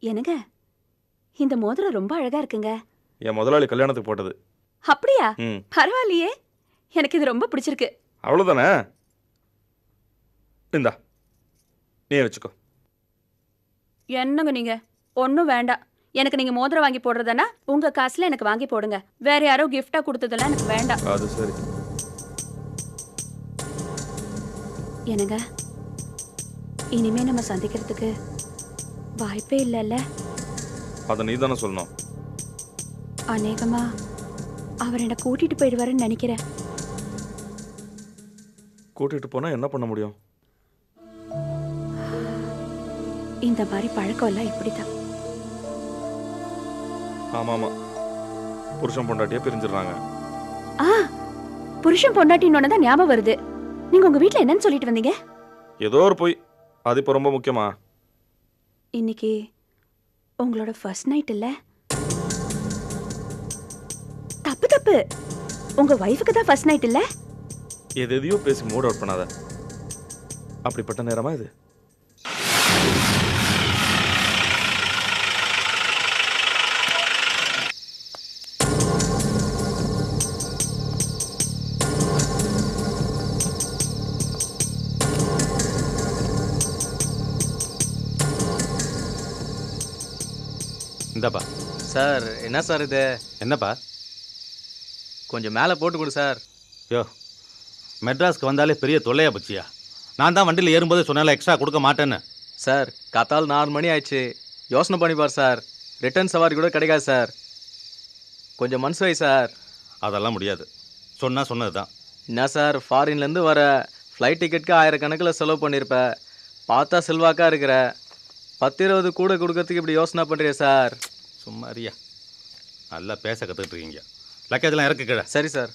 என்னங்க, இந்த மோதிரம் ரொம்ப அழகா இருக்குங்க. என் முதலாளி கல்யாணத்துக்கு போட்டது. அப்படியா? ம். பரவாயில்லையே, எனக்கு இது ரொம்ப பிடிச்சிருக்கு. அவ்வளோதானே? இந்தா நீ வச்சுக்கோ. என்னங்க நீங்க, ஒன்றும் வேண்டாம். எனக்கு நீங்க மோதிரம் வாங்கி போடுறதுன்னா உங்க காசுல எனக்கு வாங்கி போடுங்க. வேற யாரோ கிஃப்டா கொடுத்ததெல்லாம் எனக்கு வேண்டாம். அது சரி. என்னங்க, இனிமே நம்ம சந்திக்கிறதுக்கு வாய்ப்பே இல்லைல்ல? அதை நீ தானே சொல்லணும். அநேகமா அவர் என்னை கூட்டிட்டு போயிடுவாருன்னு நினைக்கிறேன். கூட்டிகிட்டு போனால் என்ன பண்ண முடியும்? இந்த மாதிரி பழக்கம் எல்லாம் இப்படிதான். ஆமாம் ஆமாம், புருஷன் பொண்டாட்டியே பிரிஞ்சிடுறாங்க. ஆ, புருஷன் பொண்டாட்டின்னு தான் ஞாபகம் வருது. நீங்க உங்க வீட்ல என்னன்னு சொல்லிட்டு வந்தீங்க? ஏதோ ஒரு பொய். அது இப்போ ரொம்ப முக்கியமா? இன்னைக்கு உங்களோட ஃபர்ஸ்ட் நைட் இல்ல? தப்பு தப்பு, உங்க வைஃபுக்கு தான் ஃபர்ஸ்ட் நைட் இல்ல? எதையோ பேசி மூட் அவுட் பண்ணாத. அப்படிப்பட்ட நேரமா இது? இந்தாப்பா. சார் என்ன சார் இது? என்னப்பா? கொஞ்சம் மேலே போட்டு கொடு சார். யோ, மெட்ராஸ்க்கு வந்தாலே பெரிய தொல்லையா பச்சியா? நான் தான் வண்டியில் ஏறும்போது சொன்னால எக்ஸ்ட்ரா கொடுக்க மாட்டேன்னு. சார் காத்தால் 4 மணி ஆயிடுச்சு. யோசனை பண்ணிப்பார் சார். ரிட்டர்ன் சவாரி கூட கிடைக்காது சார். கொஞ்சம் மனசு வை சார். அதெல்லாம் முடியாது. சொன்னது தான். என்ன சார், ஃபாரின்லேருந்து வர ஃப்ளைட் டிக்கெட்டுக்கு 1000 கணக்கில் செலவு பண்ணியிருப்ப. பார்த்தா செல்வாக்கா இருக்கிற. 10-20 கூட கொடுக்கறதுக்கு இப்படி யோசனை பண்ணுறிய சார்? சும்மா அறியா, நல்லா பேச கற்றுக்கிட்டு இருக்கீங்க. லக்கேஜெல்லாம் இறக்கு கீழே. சரி சார்.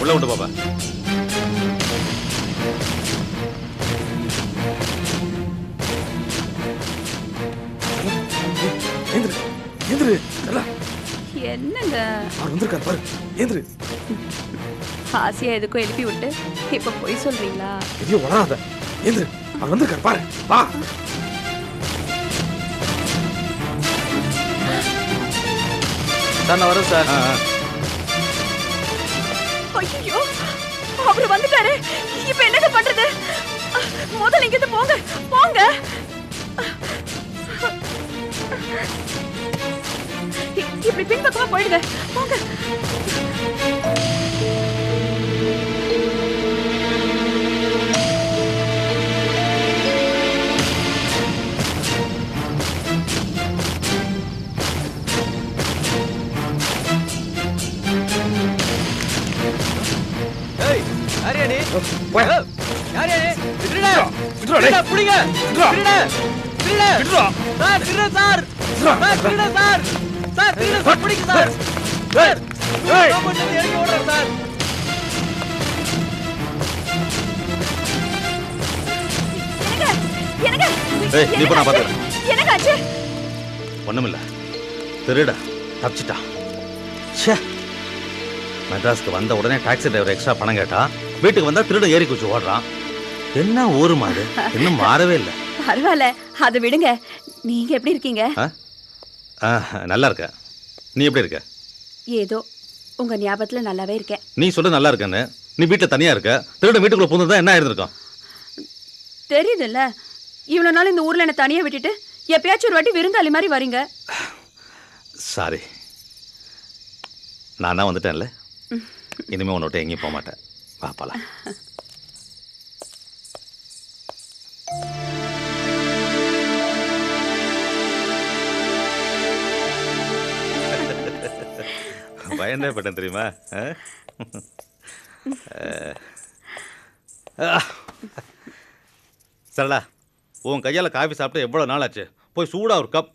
உள்ள விட்டு பாப்பா. என்னங்க ஆசையா எதுக்கும் எழுப்பி விட்டு இப்ப போய் சொல்றீங்களா? சார் நான் வரேன் சார். ஐயோ, அவர் வந்துட்டாரு. இப்ப என்னங்க பண்றது? முதல்ல இங்க இருந்து போங்க போங்க. இப்படி பின்பக்கமா போயிடுங்க. போங்க. ஏய், யாரையா நீ? யாரையா நீ? விட்டுடுடா. விட்டுடுடா, புடிங்க. விட்டுடுடா. விட்டுடுடா. சார், விட்டுடுடா சார். சார், விட்டுடுடா சார். சார், விட்டுடுடா சார், புடிங்க சார். சார், ரோபோட் வந்து இறங்கி ஓடுறார் சார். என்னங்க? ஏய், நீ போ, நான் பார்த்துக்கிறேன். என்னங்க ஆச்சு? ஒண்ணுமில்ல, திருடா தப்பிச்சிட்டான். ச்சே, மெட்ராஸ்க்கு வந்த உடனே டாக்ஸி டிரைவர் எக்ஸ்ட்ரா பணம் கேட்டா, வீட்டுக்கு வந்தா திருட ஏறி குச்சி ஓடுறான். என்ன ஊரு மாடு, இன்னும் மாறவே இல்லை. பரவாயில்ல, அதை விடுங்க. நீங்க எப்படி இருக்கீங்க? நல்லா இருக்க. நீ எப்படி இருக்க? ஏதோ உங்க ஞாபகத்துல நல்லாவே இருக்கேன். நீ சொல்ல நல்லா இருக்கன்னு, நீ வீட்டுல தனியா இருக்க. திருட வீட்டுக்குள்ள புகுந்தா என்ன ஆயிருந்திருக்கும்? தெரியுதுல்ல, இவ்வளவு நாள் இந்த ஊர்ல என்ன தனியா விட்டுட்டு எப்பயாச்சும் ஒரு வாட்டி விருந்தாளி மாதிரி வரீங்க. சாரி, நான் தான் வந்துட்டேன்ல. இனிமே உன்னை விட்டு எங்கேயும் போக மாட்டேன். வா போலாம். பயந்தே பட்டேன் தெரியுமா? சரளா, உன் கையால் காஃபி சாப்பிட்டு எவ்வளோ நாள் ஆச்சு? போய் சூடாக ஒரு கப்